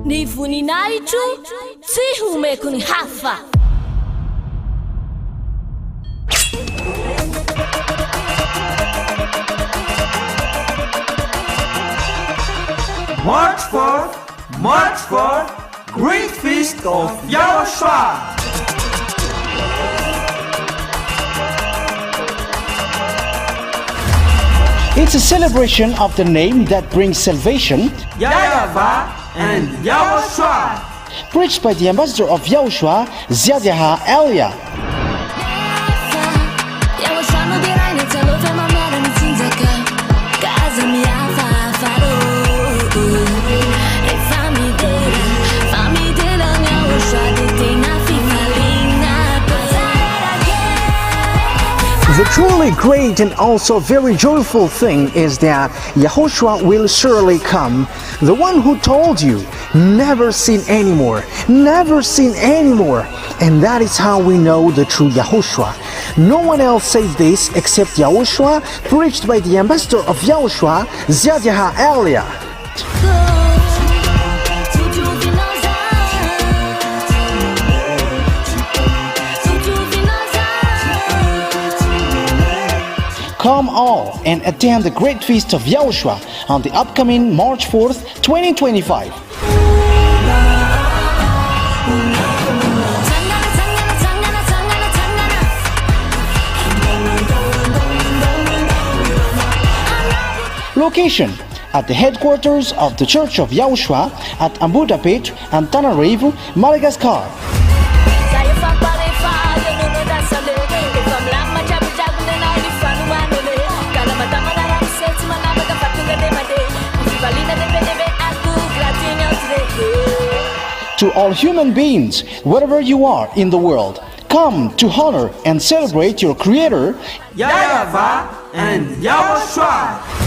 Ny voninahitro tsy homeko ny hafa. March 4th, Great Feast of YAHOSHUAH. It's a celebration of the name that brings salvation, YAHVAH and YAHOSHUAH. preached by the ambassador of YAHOSHUAH, YAHVAH. The truly great and also very joyful thing is that YAHOSHUAH will surely come. The one who told you, never seen anymore, never seen anymore. And that is how we know the true YAHOSHUAH. No one else said this except YAHOSHUAH, preached by the ambassador of YAHOSHUAH, YAHVAH. Come all and attend the Great Feast of YAHOSHUAH on the upcoming March 4th, 2025. Location at the headquarters of the Church of YAHOSHUAH at Ambohidrapeto Antananarivo Madagascar. To all human beings, wherever you are in the world, come to honor and celebrate your Creator, YAHVAH and YAHOSHUAH.